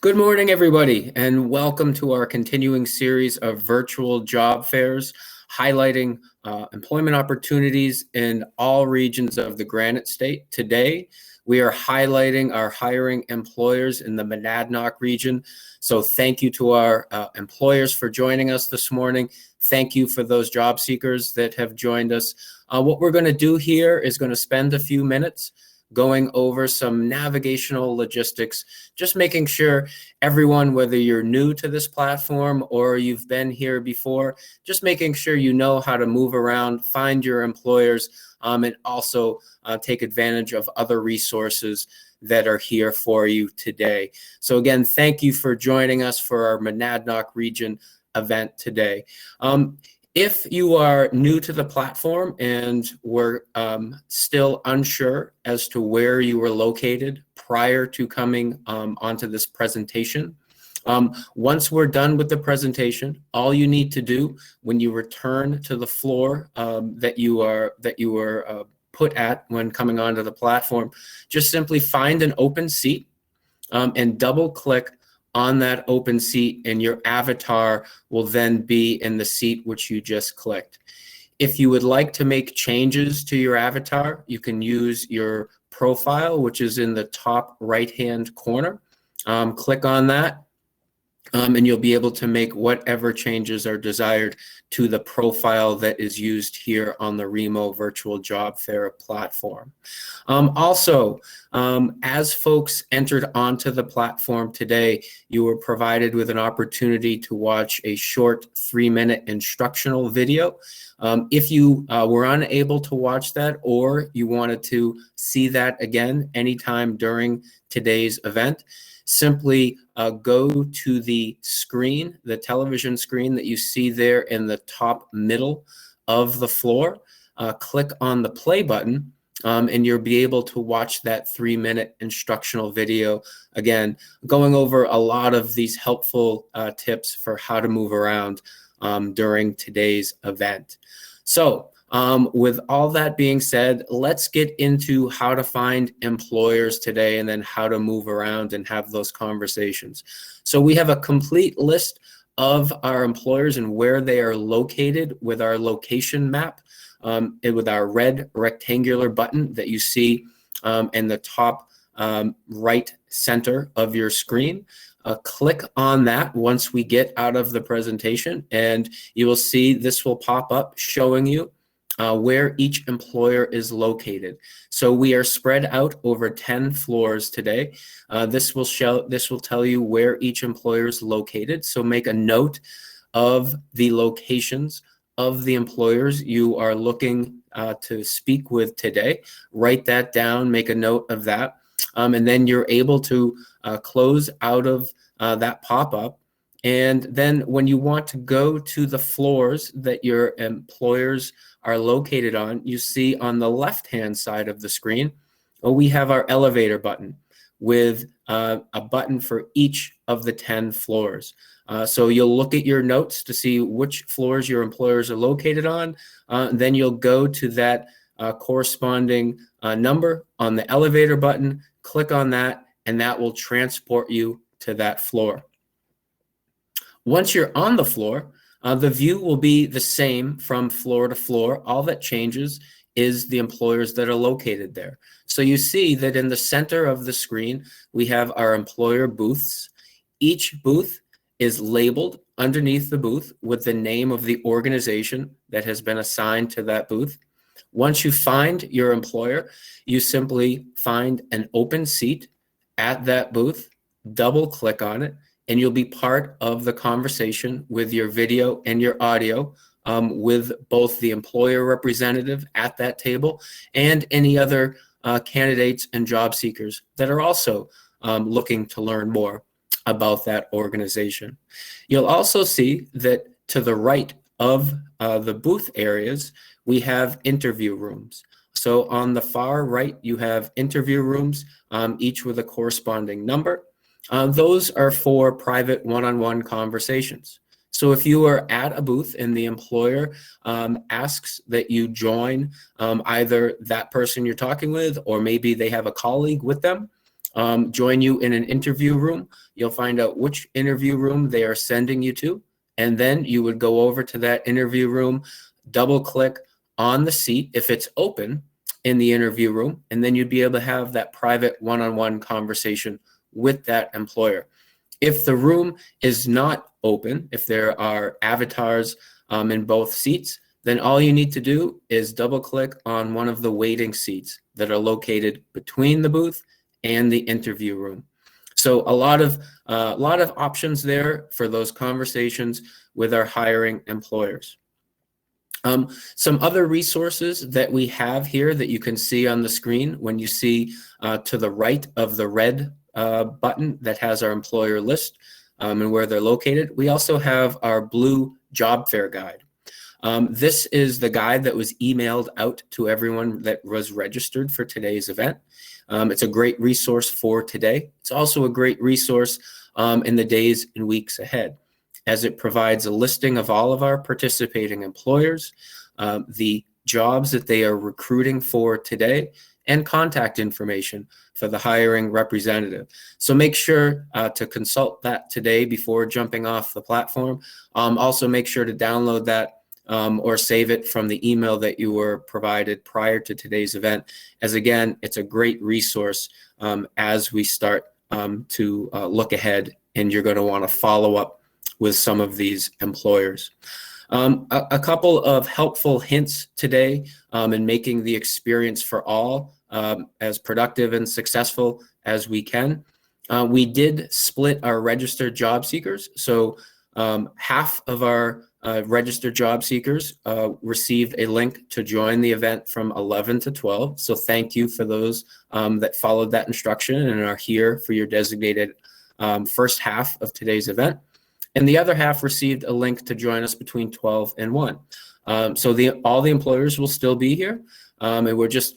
Good morning, everybody, and welcome to our continuing series of virtual job fairs highlighting employment opportunities in all regions of the Granite State. Today, we are highlighting our hiring employers in the Monadnock region. So thank you to our employers for joining us this morning. Thank you for those job seekers that have joined us. What we're going to do here is going to spend a few minutes going over some navigational logistics, just making sure everyone, whether you're new to this platform or you've been here before, just making sure you know how to move around, find your employers, and also take advantage of other resources that are here for you today. So again, thank you for joining us for our Monadnock region event today. If you are new to the platform and were still unsure as to where you were located prior to coming onto this presentation, once we're done with the presentation, all you need to do when you return to the floor that you were put at when coming onto the platform, just simply find an open seat and double click on that open seat, and your avatar will then be in the seat which you just clicked. If you would like to make changes to your avatar, you can use your profile, which is in the top right-hand corner. Click on that, and you'll be able to make whatever changes are desired to the profile that is used here on the Remo Virtual Job Fair platform. Also, as folks entered onto the platform today, you were provided with an opportunity to watch a short 3-minute instructional video. If you were unable to watch that, or you wanted to see that again anytime during today's event, simply go to the screen, the television screen that you see there in the top middle of the floor, click on the play button, and you'll be able to watch that 3-minute instructional video, again, going over a lot of these helpful tips for how to move around during today's event. So with all that being said, let's get into how to find employers today and then how to move around and have those conversations. So we have a complete list of our employers and where they are located with our location map, and with our red rectangular button that you see in the top right center of your screen. Click on that once we get out of the presentation, and you will see this will pop up showing you where each employer is located. So we are spread out over 10 floors today. This will tell you where each employer is located. So make a note of the locations of the employers you are looking to speak with today. Write that down, make a note of that, and then you're able to close out of that pop-up. And then when you want to go to the floors that your employers are located on, you see on the left-hand side of the screen, we have our elevator button with a button for each of the 10 floors. So you'll look at your notes to see which floors your employers are located on. Then you'll go to that corresponding number on the elevator button, click on that, and that will transport you to that floor. Once you're on the floor, the view will be the same from floor to floor. All that changes is the employers that are located there. So you see that in the center of the screen, we have our employer booths. Each booth is labeled underneath the booth with the name of the organization that has been assigned to that booth. Once you find your employer, you simply find an open seat at that booth, double click on it, and you'll be part of the conversation with your video and your audio with both the employer representative at that table and any other candidates and job seekers that are also looking to learn more about that organization. You'll also see that to the right of the booth areas, we have interview rooms. So on the far right, you have interview rooms, each with a corresponding number. Those are for private one-on-one conversations. So if you are at a booth and the employer asks that you join either that person you're talking with, or maybe they have a colleague with them, join you in an interview room. You'll find out which interview room they are sending you to, and then you would go over to that interview room, double click on the seat if it's open in the interview room, and then you'd be able to have that private one-on-one conversation with that employer. If the room is not open, if there are avatars in both seats, then all you need to do is double click on one of the waiting seats that are located between the booth and the interview room. So a lot of options there for those conversations with our hiring employers. Some other resources that we have here that you can see on the screen when you see to the right of the red button that has our employer list and where they're located. We also have our blue job fair guide. This is the guide that was emailed out to everyone that was registered for today's event. It's a great resource for today. It's also a great resource in the days and weeks ahead, as it provides a listing of all of our participating employers, the jobs that they are recruiting for today, and contact information for the hiring representative. So make sure to consult that today before jumping off the platform. Also make sure to download that or save it from the email that you were provided prior to today's event, as again, it's a great resource as we start to look ahead, and you're going to want to follow up with some of these employers. A couple of helpful hints today in making the experience for all as productive and successful as we can. We did split our registered job seekers. So half of our registered job seekers received a link to join the event from 11 to 12. So thank you for those that followed that instruction and are here for your designated first half of today's event. And the other half received a link to join us between 12 and 1. So all the employers will still be here, and we're just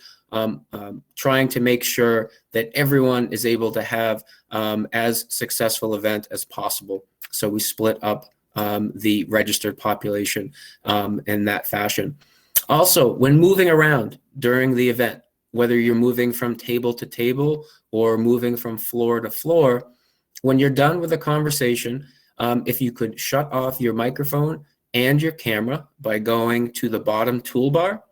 trying to make sure that everyone is able to have as successful event as possible. So we split up the registered population in that fashion. Also, when moving around during the event, whether you're moving from table to table or moving from floor to floor, when you're done with the conversation, if you could shut off your microphone and your camera by going to the bottom toolbar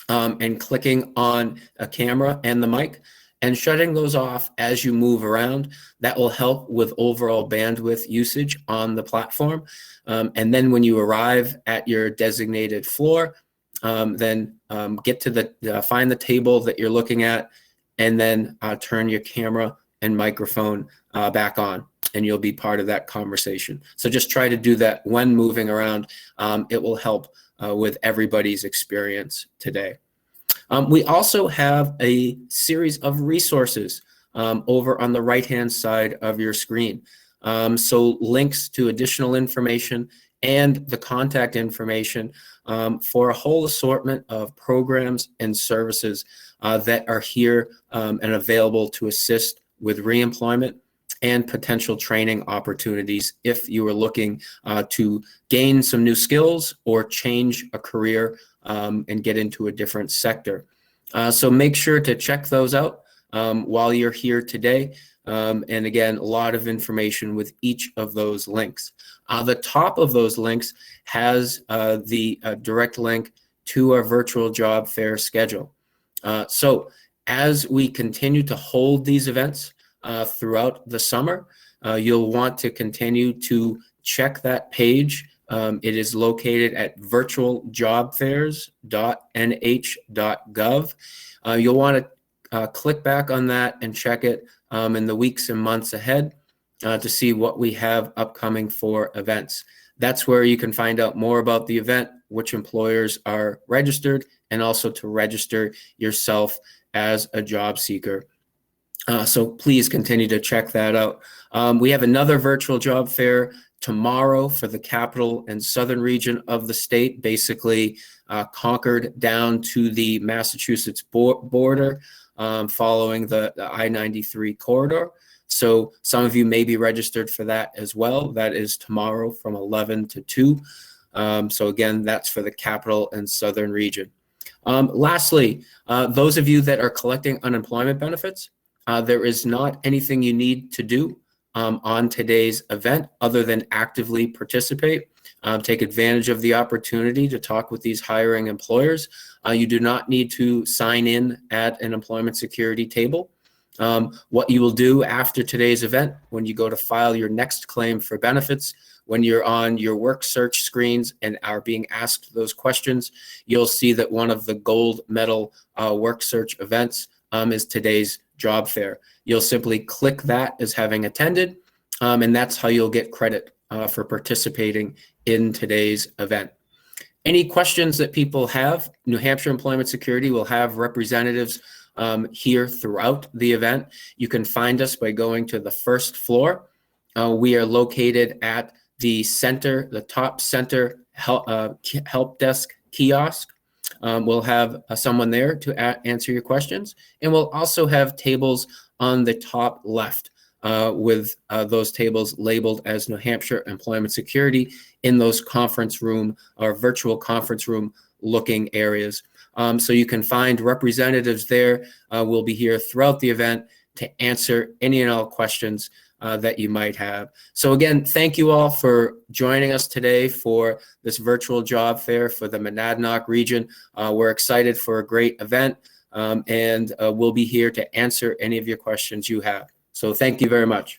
and clicking on a camera and the mic and shutting those off as you move around, that will help with overall bandwidth usage on the platform. And then when you arrive at your designated floor, then get to find the table that you're looking at, and then turn your camera and microphone back on, and you'll be part of that conversation. So just try to do that when moving around. It will help with everybody's experience today. We also have a series of resources over on the right-hand side of your screen. So links to additional information and the contact information for a whole assortment of programs and services that are here and available to assist with reemployment and potential training opportunities if you are looking to gain some new skills or change a career and get into a different sector. So make sure to check those out while you're here today. And again, a lot of information with each of those links. The top of those links has the direct link to our virtual job fair schedule. So as we continue to hold these events throughout the summer, you'll want to continue to check that page. It is located at virtualjobfairs.nh.gov. You'll want to click back on that and check it in the weeks and months ahead to see what we have upcoming for events. That's where you can find out more about the event, which employers are registered, and also to register yourself as a job seeker. So please continue to check that out. We have another virtual job fair tomorrow for the capital and southern region of the state, basically Concord down to the Massachusetts border, following the I-93 corridor. So some of you may be registered for that as well. That is tomorrow from 11 to 2. So again, that's for the capital and southern region. Lastly, those of you that are collecting unemployment benefits, There is not anything you need to do on today's event other than actively participate. Take advantage of the opportunity to talk with these hiring employers. You do not need to sign in at an employment security table. What you will do after today's event, when you go to file your next claim for benefits, when you're on your work search screens and are being asked those questions, you'll see that one of the gold medal work search events is today's job fair. You'll simply click that as having attended, and that's how you'll get credit for participating in today's event. Any questions that people have, New Hampshire Employment Security will have representatives here throughout the event. You can find us by going to the first floor. We are located at the center, the top center help desk kiosk. We'll have someone there to answer your questions, and we'll also have tables on the top left with those tables labeled as New Hampshire Employment Security in those conference room or virtual conference room looking areas. So you can find representatives there. We'll be here throughout the event to answer any and all questions that you might have. So again, thank you all for joining us today for this virtual job fair for the Monadnock region. We're excited for a great event, and we'll be here to answer any of your questions you have. So thank you very much.